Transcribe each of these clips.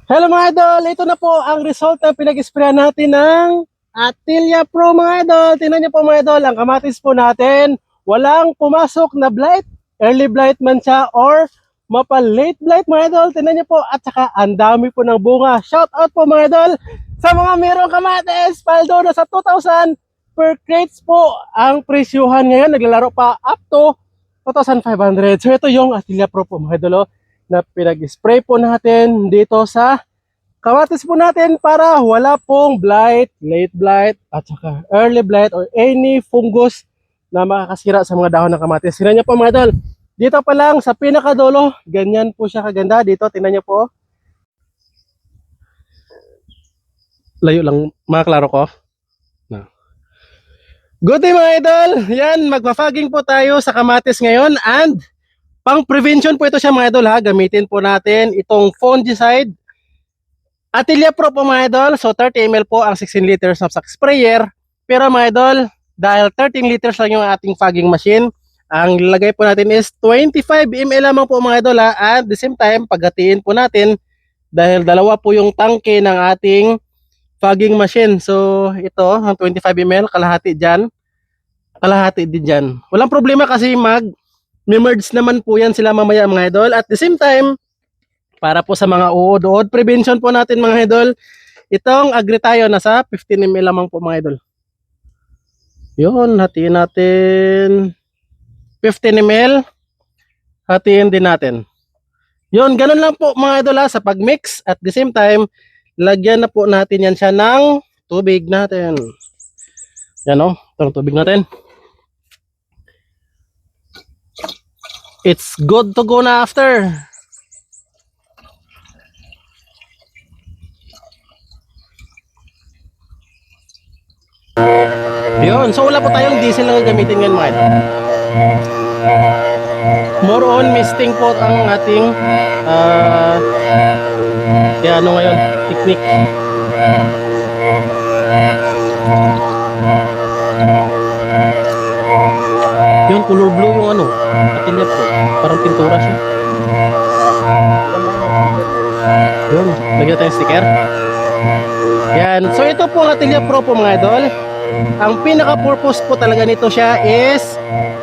Hello mga idol, ito na po ang result ng pinag-sprayan natin ng Atilia Pro mga idol. Tingnan niyo po mga idol, ang kamatis po natin, walang pumasok na blight, early blight man siya or mapa-late blight mga idol. Tingnan niyo po at saka ang dami po ng bunga. Shout out po mga idol sa mga merong kamatis. Paldo na sa 2,000 per crates po ang presyuhan ngayon. Naglalaro pa up to 2,500. So ito yung Atilia Pro po mga idol, na pinag-spray po natin dito sa kamatis po natin para wala pong blight, late blight, at saka early blight or any fungus na makakasira sa mga dahon ng kamatis. Tingnan niyo po mga idol, dito pa lang sa pinakadulo, ganyan po siya kaganda. Dito, tingnan niyo po. Layo lang, makaklaro ko. No. Good day mga idol! Yan, magpa-fogging po tayo sa kamatis ngayon and pang prevention po ito siya mga idol ha. Gamitin po natin itong fungicide Atilia Pro po mga idol. So 30 ml po ang 16 liters of sprayer. Pero mga idol, dahil 13 liters lang yung ating fogging machine, ang lagay po natin is 25 ml lamang po mga idol ha. At the same time, paghatiin po natin dahil dalawa po yung tangke ng ating fogging machine. So ito, ang 25 ml, kalahati dyan. Kalahati din dyan. Walang problema kasi merge naman po yan sila mamaya mga idol. At the same time, para po sa mga uod-uod prevention po natin mga idol, itong agri tayo nasa 15 ml lamang po mga idol. Yun, hatiin natin 15 ml, hatiin din natin. Yun, ganun lang po mga idol ha, sa pagmix. At the same time, lagyan na po natin yan siya ng tubig natin. Yan o, itong tubig natin. It's good to go na after. Yun, so wala po tayong diesel na gamitin ngayon mga idol. More on misting po ang ating ano ngayon, technique. Yun, color blue yung ano, Atilia po. Parang pintura siya. Yun, lagyan tayong sticker. Yan, so ito po ang Atilia Pro po mga idol. Ang pinaka-purpose po talaga nito siya is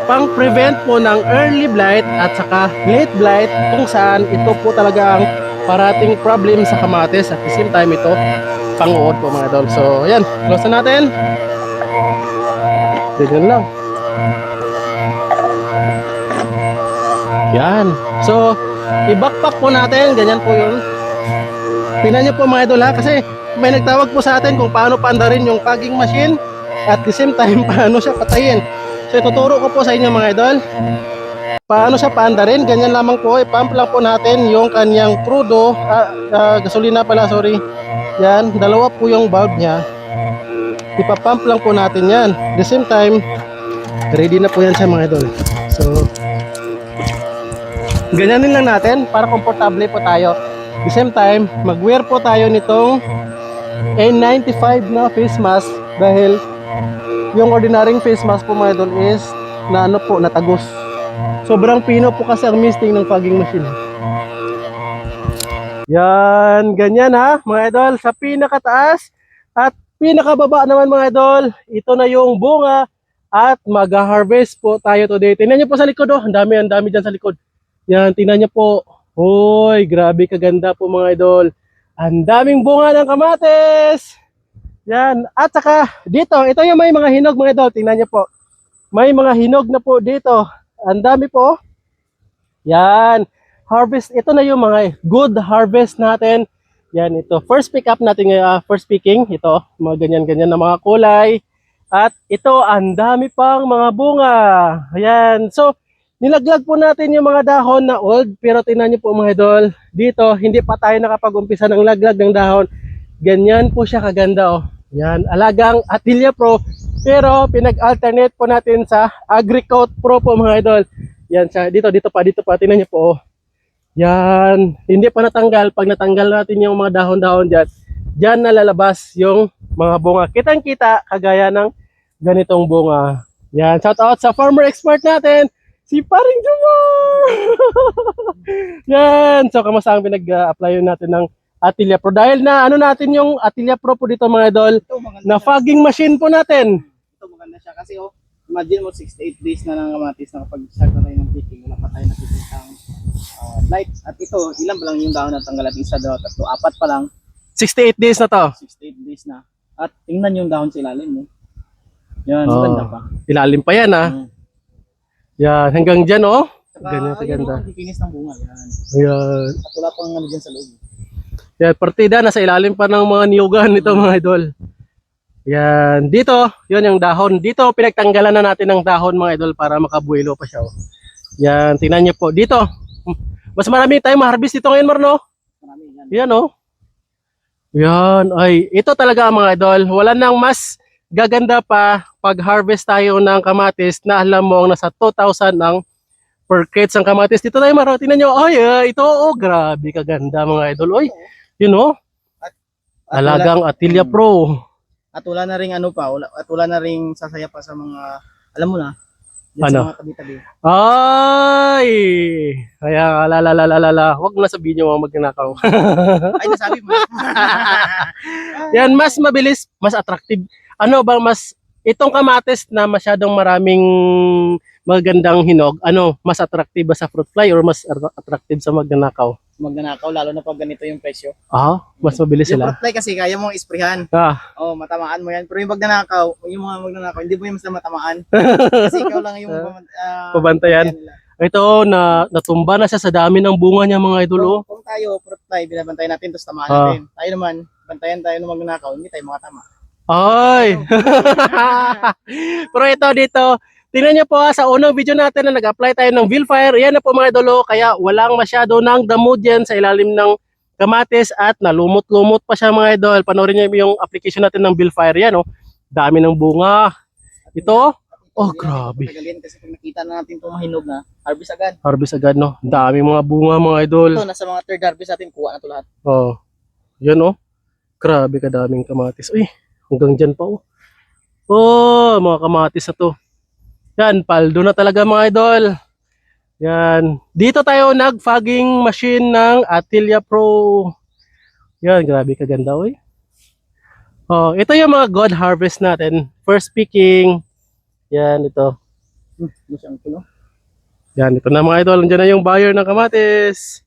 pang-prevent po ng early blight at saka late blight, kung saan ito po talaga ang parating problem sa kamatis. At the same time ito, pang-uod po mga idol. So yan, close na natin. Ganyan lang. Yan. So, i-backpack po natin. Ganyan po yun. Tingnan nyo po mga idol ha, kasi may nagtawag po sa atin kung paano paandarin yung fogging machine at the same time paano siya patayin. So ituturo ko po sa inyo mga idol paano siya paandarin. Ganyan lamang po, i-pump lang po natin yung kanyang crudo, gasolina pala, sorry. Yan, dalawa po yung valve nya, ipapump lang po natin yan. At the same time, ready na po yan siya mga idol. So ganyanin lang natin para komportable po tayo. At the same time, mag-wear po tayo nitong N95 na face mask dahil yung ordinaryong face mask po mga idol is na ano po, natagos. Sobrang pino po kasi ang misting ng fogging machine. Yan, ganyan ha mga idol, sa pinakataas at pinakababa naman mga idol, ito na yung bunga at mag-harvest po tayo today. Tingnan nyo po sa likod, oh, ang dami dyan sa likod. Yan, tingnan nyo po. Hoy, grabe kaganda po mga idol. Ang daming bunga ng kamatis. Yan. At saka dito, ito yung may mga hinog mga idol. Tingnan nyo po. May mga hinog na po dito. Ang dami po. Yan. Harvest. Ito na yung mga good harvest natin. Yan, ito. First pick up natin ngayon. First picking. Ito. Mga ganyan-ganyan na mga kulay. At ito, ang dami pang mga bunga. Yan. So, nilaglag po natin yung mga dahon na old. Pero tingnan nyo po mga idol. Dito, hindi pa tayo nakapag-umpisa ng laglag ng dahon. Ganyan po siya kaganda oh. Yan, alagang Atilia Pro. Pero pinag-alternate po natin sa Agricoat Pro po mga idol. Yan siya, dito pa. Tingnan niyo po oh. Yan, hindi pa natanggal. Pag natanggal natin yung mga dahon-dahon dyan, dyan nalalabas yung mga bunga. Kitang-kita kagaya ng ganitong bunga. Yan, shout out sa farmer expert natin, si Paring Jumar. Yan, so kamusta ang pinag-applyan natin ng Atilia Pro. Dahil na ano natin yung Atilia Pro po dito mga idol, Ito maganda na siya. fogging machine po natin. Ito maganda siya kasi imagine mo 68 days na ng kamatis na kapag start na tayo ng picking, wala pa tayo nakikita ang lights. At ito, ilan pa lang yung dahon na tanggal at isa, dalawa, tatlo, apat pa lang, 68 days na to. 68 days na. At tingnan yung dahon sa ilalim mo. Yan, Oh. maganda pa. Ilalim pa yan ah. Mm. Yan, hanggang dyan oh. Saka, Ganyan kaganda. ayun, kikinis ng bunga. Yan. Yan. At wala pang ano dyan sa loob. Yan, partida, nasa ilalim pa ng mga niyugan nito mga idol. Yan, dito, yun yung dahon. Dito, pinagtanggalan na natin ng dahon mga idol para makabuelo pa siya. Oh. Yan, tingnan niyo po. Dito, mas marami tayong ma-harvest dito ngayon, Marno. Marami yan. Yan oh. Yan, ay, ito talaga mga idol. Wala nang mas gaganda pa pag harvest tayo ng kamatis na alam mo nasa 2,000 ang per crates ang kamatis. Dito tayo Maro, tingnan nyo. Ay, ito, oh, grabe kaganda mga idol. Oy, yun oh, At alagang wala, Atilia Pro. at wala na ring ano pa, at wala na ring sasaya pa sa mga, alam mo na, dyan Ano? sa mga tabi-tabi. Ay, kaya lalalala, wag na sabihin nyo mga magnanakaw. Ay, nasabi mo. Yan, mas mabilis, mas attractive. Ano ba mas, itong kamatis na masyadong maraming magandang hinog, ano, mas attractive ba sa fruit fly or mas attractive sa magnanakaw? Magnanakaw, lalo na pag ganito yung presyo. Ah, mas mabilis Yung sila. fruit fly kasi kaya mong isprehan. Ah, Oh, matamaan mo yan. Pero yung magnanakaw, yung mga magnanakaw, hindi mo yung basta matamaan. Kasi ikaw lang yung Pabantayan. nila. ito na natumba na siya sa dami ng bunga niya mga idol. Oh. Kung tayo, fruit fly, binabantayan natin, tapos tamaan Ah. natin. Tayo naman, bantayan tayo ng magnanakaw, hindi tayo makatama. Ay! Pero ito dito, tingnan niyo po sa unang video natin na nag-apply tayo ng Vilfire. Yan na po mga idolo, kaya walang masyado ng damo dyan sa ilalim ng kamatis at nalumot-lumot pa siya mga idol. Panoorin niyo yung application natin ng Vilfire. Yan oh, dami ng bunga. Ito, oh, grabe. Tagalin kasi pag nakita na natin itong mahinog na, harvest agad. Harvest agad no, dami mga bunga mga idol. Ito, nasa mga third harvest natin, kuha na ito lahat. Oh, yan oh, grabe kadaming kamatis. Uy, hanggang dyan pa oh. Oh, mga kamatis na to. Yan, paldo na talaga mga idol. Yan. Dito tayo nag-fogging machine ng Atilia Pro. Yan, grabe kaganda oy. Oh, ito yung mga God harvest natin. First picking. Yan, ito. Masyang puno. Yan, ito na mga idol. Nandiyan na yung buyer ng kamatis.